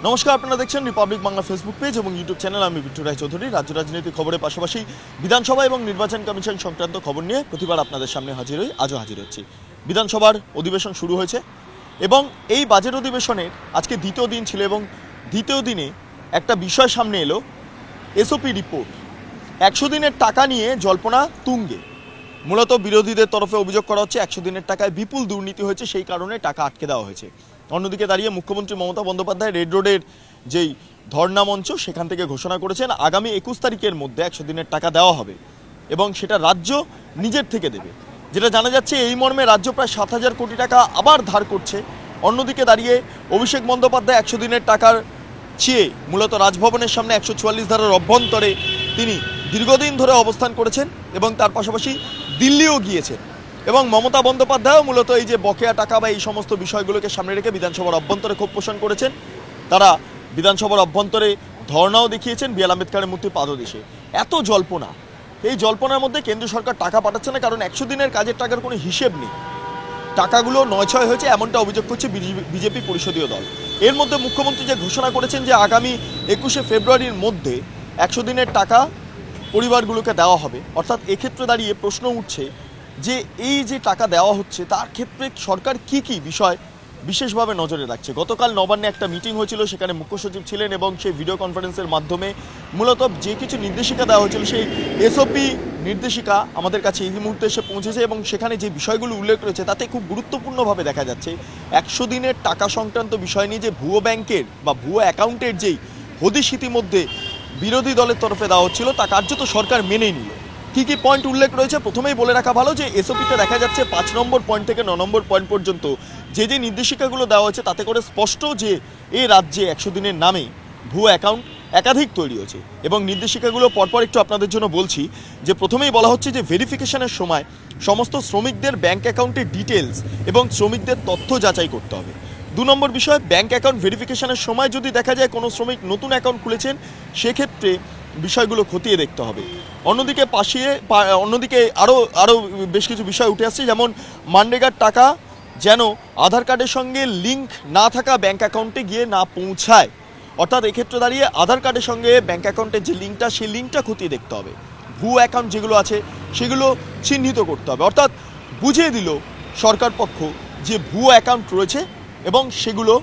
নমস্কার, আপনারা দেখছেন রিপাবলিক বাংলা ফেসবুক পেজ এবং ইউটিউব চ্যানেল। আমি বিট্টু রায়চৌধুরী। রাজ্য রাজনীতির খবরের পাশাপাশি বিধানসভা এবং নির্বাচন কমিশন সংক্রান্ত খবর নিয়ে প্রতিবার আপনাদের সামনে আজও হাজির হচ্ছি। বিধানসভার অধিবেশন শুরু হয়েছে এবং এই বাজেট অধিবেশনের আজকে দ্বিতীয় দিন ছিল এবং দ্বিতীয় দিনে একটা বিষয় সামনে এলো, এসওপি রিপোর্ট। 100 দিনের টাকা নিয়ে জল্পনা তুঙ্গে। মূলত বিরোধীদের তরফে অভিযোগ করা হচ্ছে 100 দিনের টাকায় বিপুল দুর্নীতি হয়েছে, সেই কারণে টাকা আটকে দেওয়া হয়েছে। অন্যদিকে দাঁড়িয়ে মুখ্যমন্ত্রী মমতা বন্দ্যোপাধ্যায় রেড রোডের যেই ধর্ণা মঞ্চ সেখান থেকে ঘোষণা করেছেন আগামী 21 তারিখের মধ্যে 100 দিনের টাকা দেওয়া হবে এবং সেটা রাজ্য নিজের থেকে দেবে। যেটা জানা যাচ্ছে এই মর্মে রাজ্য প্রায় 7,000 কোটি টাকা আবার ধার করছে। অন্যদিকে দাঁড়িয়ে অভিষেক বন্দ্যোপাধ্যায় 100 দিনের টাকার চেয়ে মূলত রাজভবনের সামনে 144 ধারার অভ্যন্তরে তিনি দীর্ঘদিন ধরে অবস্থান করেছেন এবং তার পাশাপাশি দিল্লিও গিয়েছেন। এবং মমতা বন্দ্যোপাধ্যায়ও মূলত এই যে বকেয়া টাকা বা এই সমস্ত বিষয়গুলোকে সামনে রেখে বিধানসভার অভ্যন্তরে ক্ষোভ পোষণ করেছেন। তারা বিধানসভার অভ্যন্তরে ধর্ণাও দেখিয়েছেন বি.আর. আম্বেদকরের মূর্তি পাদদেশে। এত জল্পনা, এই জল্পনার মধ্যে কেন্দ্র সরকার টাকা পাঠাচ্ছে না, কারণ 100 দিনের কাজের টাকার কোনো হিসেব নেই। টাকাগুলো নয়ছয় হয়েছে এমনটা অভিযোগ করছে বিজেপি পরিষদীয় দল। এর মধ্যে মুখ্যমন্ত্রী যে ঘোষণা করেছেন যে আগামী 21শে ফেব্রুয়ারির মধ্যে 100 দিনের টাকা পরিবারগুলোকে দেওয়া হবে, অর্থাৎ এক্ষেত্রে দাঁড়িয়ে প্রশ্ন উঠছে যে এই যে টাকা দেওয়া হচ্ছে তার ক্ষেত্রে সরকার কি কি বিষয় বিশেষভাবে নজরে রাখছে। গতকাল নবান্নে একটা মিটিং হয়েছিল, সেখানে মুখ্য সচিব ছিলেন এবং সেই ভিডিও কনফারেন্সের মাধ্যমে মূলত যে কিছু নির্দেশিকা দেওয়া হয়েছিল সেই এসওপি নির্দেশিকা আমাদের কাছে এই মুহূর্তে এসে পৌঁছেছে এবং সেখানে যে বিষয়গুলো উল্লেখ রয়েছে তাতে খুব গুরুত্বপূর্ণভাবে দেখা যাচ্ছে 100 দিনের টাকা সংক্রান্ত বিষয় নিয়ে যে ভুয়ো ব্যাংকের বা ভুয়ো অ্যাকাউন্টের যেই হদিশ ইতিমধ্যে বিরোধী দলের তরফে দেওয়া হচ্ছিল তা কার্যত সরকার মেনেই নিল। কী কী পয়েন্ট উল্লেখ রয়েছে প্রথমেই বলে রাখা ভালো যে এসওপিতে দেখা যাচ্ছে 5 নম্বর পয়েন্ট থেকে 9 নম্বর পয়েন্ট পর্যন্ত যে যে নির্দেশিকাগুলো দেওয়া হয়েছে তাতে করে স্পষ্ট যে এই রাজ্যে 100 দিনের নামে ভুয়ো অ্যাকাউন্ট একাধিক তৈরি হয়েছে। এবং নির্দেশিকাগুলো পরপর একটু আপনাদের জন্য বলছি যে প্রথমেই বলা হচ্ছে যে ভেরিফিকেশনের সময় সমস্ত শ্রমিকদের ব্যাংক অ্যাকাউন্টের ডিটেলস এবং শ্রমিকদের তথ্য যাচাই করতে হবে। 2 নম্বর বিষয়, ব্যাংক অ্যাকাউন্ট ভেরিফিকেশনের সময় যদি দেখা যায় কোনো শ্রমিক নতুন অ্যাকাউন্ট খুলেছেন সেক্ষেত্রে বিষয়গুলো খতিয়ে দেখতে হবে। অন্যদিকে আরও বেশ কিছু বিষয় উঠে আসছে, যেমন মানরেগার টাকা যেন আধার কার্ডের সঙ্গে লিঙ্ক না থাকা ব্যাংক অ্যাকাউন্টে গিয়ে না পৌঁছায়, অর্থাৎ এক্ষেত্রে দাঁড়িয়ে আধার কার্ডের সঙ্গে ব্যাংক অ্যাকাউন্টের যে লিঙ্কটা সেই লিঙ্কটা খতিয়ে দেখতে হবে। ভুয়ো অ্যাকাউন্ট যেগুলো আছে সেগুলো চিহ্নিত করতে হবে, অর্থাৎ বুঝিয়ে দিল সরকার পক্ষ যে ভুয়ো অ্যাকাউন্ট রয়েছে এবং সেগুলো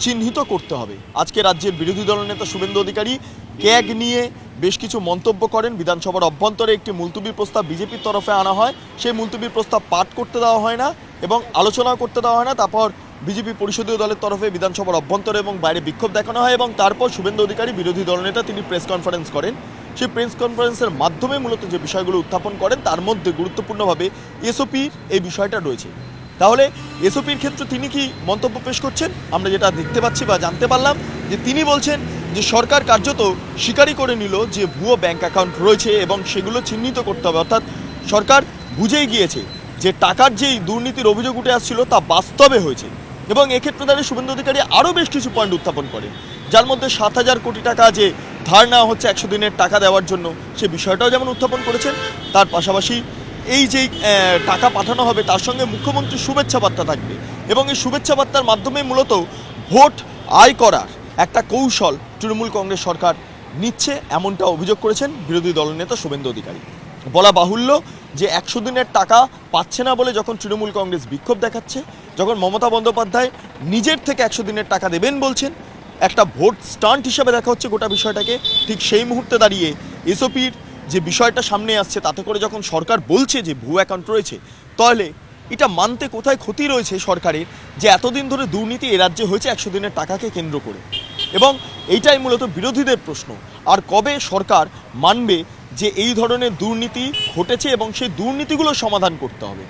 চিহ্নিত করতে হবে। আজকে রাজ্যের বিরোধী দলনেতা শুভেন্দু অধিকারী ক্যাগ নিয়ে বেশ কিছু মন্তব্য করেন। বিধানসভার অভ্যন্তরে একটি মুলতবি প্রস্তাব বিজেপির তরফে আনা হয়, সেই মুলতবি প্রস্তাব পাঠ করতে দেওয়া হয় না এবং আলোচনাও করতে দেওয়া হয় না। তারপর বিজেপি পরিষদীয় দলের তরফে বিধানসভার অভ্যন্তরে এবং বাইরে বিক্ষোভ দেখানো হয় এবং তারপর শুভেন্দু অধিকারী বিরোধী দলনেতা তিনি প্রেস কনফারেন্স করেন। সেই প্রেস কনফারেন্সের মাধ্যমে মূলত যে বিষয়গুলো উত্থাপন করেন তার মধ্যে গুরুত্বপূর্ণভাবে এসওপির এই বিষয়টা রয়েছে। তাহলে এসওপির ক্ষেত্রে তিনি কি মন্তব্য পেশ করছেন আমরা যেটা দেখতে পাচ্ছি বা জানতে পারলাম যে তিনি বলছেন যে সরকার কার্যত স্বীকারই করে নিল যে ভুয়ো ব্যাংক অ্যাকাউন্ট রয়েছে এবং সেগুলো চিহ্নিত করতে হবে, অর্থাৎ সরকার বুঝেই গিয়েছে যে টাকার যেই দুর্নীতির অভিযোগ উঠে আসছিল তা বাস্তবে হয়েছে। এবং এক্ষেত্রে দাঁড়িয়ে শুভেন্দু অধিকারী আরও বেশ কিছু পয়েন্ট উত্থাপন করেন, যার মধ্যে 7,000 কোটি টাকা যে ধার নেওয়া হচ্ছে 100 দিনের টাকা দেওয়ার জন্য সে বিষয়টাও যেমন উত্থাপন করেছেন। তার পাশাপাশি এই যেই টাকা পাঠানো হবে তার সঙ্গে মুখ্যমন্ত্রীর শুভেচ্ছা বার্তা থাকবে এবং এই শুভেচ্ছা বার্তার মাধ্যমে মূলত ভোট আয় করার একটা কৌশল তৃণমূল কংগ্রেস সরকার নিচ্ছে, এমনটা অভিযোগ করেছেন বিরোধী দলনেতা শুভেন্দু অধিকারী। বলা বাহুল্য যে 100 দিনের টাকা পাচ্ছে না বলে যখন তৃণমূল কংগ্রেস বিক্ষোভ দেখাচ্ছে, যখন মমতা বন্দ্যোপাধ্যায় নিজের থেকে 100 দিনের টাকা দেবেন বলছেন, একটা ভোট স্টান্ট হিসাবে দেখা হচ্ছে গোটা বিষয়টাকে, ঠিক সেই মুহূর্তে দাঁড়িয়ে এসওপির যে বিষয়টা সামনে আসছে তাতে করে যখন সরকার বলছে যে ভুয়ো অ্যাকাউন্ট রয়েছে, তাহলে এটা মানতে কোথায় ক্ষতি রয়েছে সরকারের যে এতদিন ধরে দুর্নীতি এ রাজ্যে হয়েছে 100 দিনের টাকাকে কেন্দ্র করে। এবং এইটাই মূলত বিরোধীদের প্রশ্ন, আর কবে সরকার মানবে যে এই ধরনের দুর্নীতি ঘটেছে এবং সেই দুর্নীতিগুলো সমাধান করতে হবে।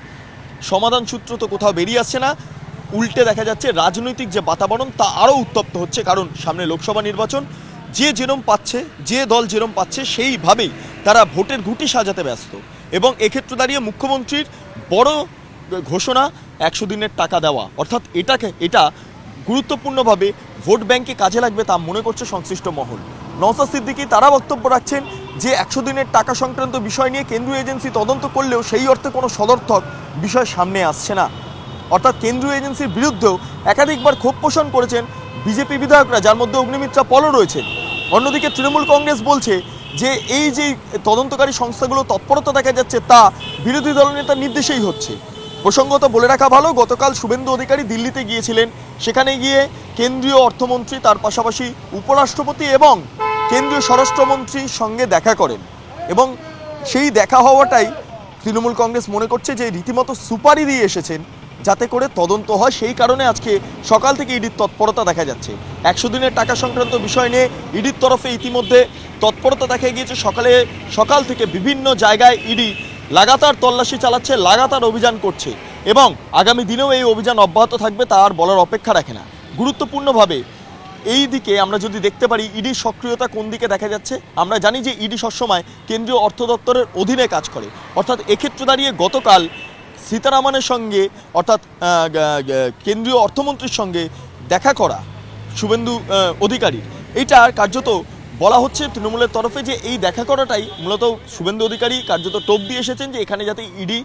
সমাধান সূত্র তো কোথাও বেরিয়ে আসছে না, উল্টে দেখা যাচ্ছে রাজনৈতিক যে বাতাবরণ তা আরও উত্তপ্ত হচ্ছে, কারণ সামনে লোকসভা নির্বাচন, যে যেরম পাচ্ছে, যে দল যেরম পাচ্ছে সেইভাবেই তারা ভোটের ঘুঁটি সাজাতে ব্যস্ত। এবং এক্ষেত্রে দাঁড়িয়ে মুখ্যমন্ত্রীর বড় ঘোষণা 100 দিনের টাকা দেওয়া, অর্থাৎ এটা গুরুত্বপূর্ণভাবে ভোট ব্যাংকে কাজে লাগবে তা মনে করছে সংশ্লিষ্ট মহল। নওশাদ সিদ্দিকী তারা বক্তব্য রাখছেন যে 100 দিনের টাকা সংক্রান্ত বিষয় নিয়ে কেন্দ্রীয় এজেন্সি তদন্ত করলেও সেই অর্থে কোনো সদর্থক বিষয় সামনে আসছে না, অর্থাৎ কেন্দ্রীয় এজেন্সির বিরুদ্ধেও একাধিকবার ক্ষোভ পোষণ করেছেন বিজেপি বিধায়করা, যার মধ্যে অগ্নিমিত্রা পলও রয়েছেন। অন্যদিকে তৃণমূল কংগ্রেস বলছে যে এই যে তদন্তকারী সংস্থাগুলো তৎপরতা দেখা যাচ্ছে তা বিরোধী দলনেতার নির্দেশেই হচ্ছে। প্রসঙ্গত বলে রাখা ভালো, গতকাল শুভেন্দু অধিকারী দিল্লিতে গিয়েছিলেন। সেখানে গিয়ে কেন্দ্রীয় অর্থমন্ত্রী, তার পাশাপাশি উপরাষ্ট্রপতি এবং কেন্দ্রীয় স্বরাষ্ট্রমন্ত্রীর সঙ্গে দেখা করেন এবং সেই দেখা হওয়াটাই তৃণমূল কংগ্রেস মনে করছে যে রীতিমতো সুপারি দিয়ে এসেছেন যাতে করে তদন্ত হয়। সেই কারণে আজকে সকাল থেকে ইডির তৎপরতা দেখা যাচ্ছে। 100 দিনের টাকা সংক্রান্ত বিষয় নিয়ে ইডির তরফে ইতিমধ্যে তৎপরতা দেখা গিয়েছে। সকাল থেকে বিভিন্ন জায়গায় ইডি লাগাতার তল্লাশি চালাচ্ছে, লাগাতার অভিযান করছে এবং আগামী দিনেও এই অভিযান অব্যাহত থাকবে, তা আর বলার অপেক্ষা রাখে না। গুরুত্বপূর্ণভাবে এই দিকে আমরা যদি দেখতে পারি ইডির সক্রিয়তা কোন দিকে দেখা যাচ্ছে। আমরা জানি যে ইডি সবসময় কেন্দ্রীয় অর্থ দপ্তরের অধীনে কাজ করে, অর্থাৎ এক্ষেত্রে দাঁড়িয়ে গতকাল সীতারামনের সঙ্গে অর্থাৎ কেন্দ্রীয় অর্থমন্ত্রীর সঙ্গে দেখা করা শুভেন্দু অধিকারী, এইটা কার্যত বলা হচ্ছে তৃণমূলের তরফে যে এই দেখা করাটাই মূলত শুভেন্দু অধিকারী কার্যত টোপ দিয়ে এসেছেন যে এখানে যাতে ইডি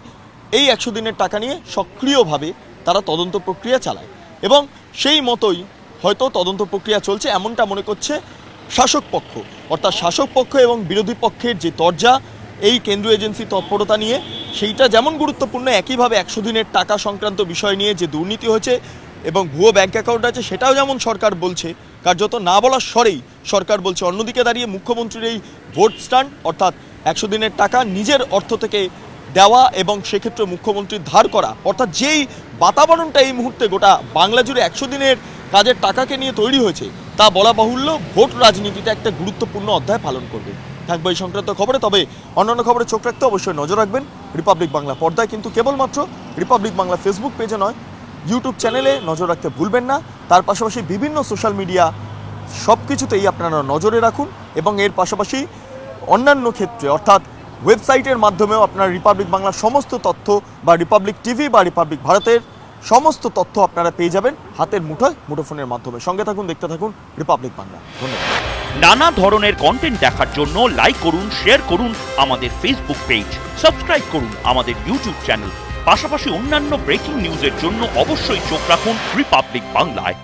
এই 100 দিনের টাকা নিয়ে সক্রিয়ভাবে তারা তদন্ত প্রক্রিয়া চালায় এবং সেই মতোই হয়তো তদন্ত প্রক্রিয়া চলছে, এমনটা মনে করছে শাসক পক্ষ। অর্থাৎ শাসক পক্ষ এবং বিরোধী পক্ষের যে তরজা এই কেন্দ্রীয় এজেন্সি তৎপরতা নিয়ে, সেইটা যেমন গুরুত্বপূর্ণ, একইভাবে 100 দিনের টাকা সংক্রান্ত বিষয় নিয়ে যে দুর্নীতি হয়েছে এবং ভুয়ো ব্যাংক অ্যাকাউন্ট আছে সেটাও যেমন সরকার বলছে, কার্যত না বলার স্বরেই সরকার বলছে। অন্যদিকে দাঁড়িয়ে মুখ্যমন্ত্রীর এই ভোট স্ট্যান্ড, অর্থাৎ 100 দিনের টাকা নিজের অর্থ থেকে দেওয়া এবং সেক্ষেত্রে মুখ্যমন্ত্রীর ধার করা, অর্থাৎ যেই বাতাবরণটা এই মুহূর্তে গোটা বাংলা জুড়ে 100 দিনের কাজের টাকাকে নিয়ে তৈরি হয়েছে, তা বলা বাহুল্য ভোট রাজনীতিতে একটা গুরুত্বপূর্ণ অধ্যায় পালন করবে। থাকবে এই সংক্রান্ত খবরে। তবে অন্যান্য খবরে চোখ রাখতে অবশ্যই নজর রাখবেন রিপাবলিক বাংলা পর্দায়, কিন্তু কেবলমাত্র রিপাবলিক বাংলা ফেসবুক পেজে নয়, ইউটিউব চ্যানেলে নজর রাখতে ভুলবেন না। তার পাশাপাশি বিভিন্ন সোশ্যাল মিডিয়া সব কিছুতেই আপনারা নজরে রাখুন এবং এর পাশাপাশি অন্যান্য ক্ষেত্রে অর্থাৎ ওয়েবসাইটের মাধ্যমেও আপনারা রিপাবলিক বাংলার সমস্ত তথ্য বা রিপাবলিক টিভি বা রিপাবলিক ভারতের সমস্ত তথ্য আপনারা পেয়ে যাবেন হাতের মুঠোয়, মুঠোফোনের মাধ্যমে। সঙ্গে থাকুন, দেখতে থাকুন রিপাবলিক বাংলা। ধন্যবাদ। নানা ধরনের কন্টেন্ট দেখার জন্য লাইক করুন, শেয়ার করুন আমাদের ফেসবুক পেজ, সাবস্ক্রাইব করুন আমাদের ইউটিউব চ্যানেল। পাশাপাশি অন্যান্য ব্রেকিং নিউজের জন্য অবশ্যই চোখ রাখুন রিপাবলিক বাংলায়।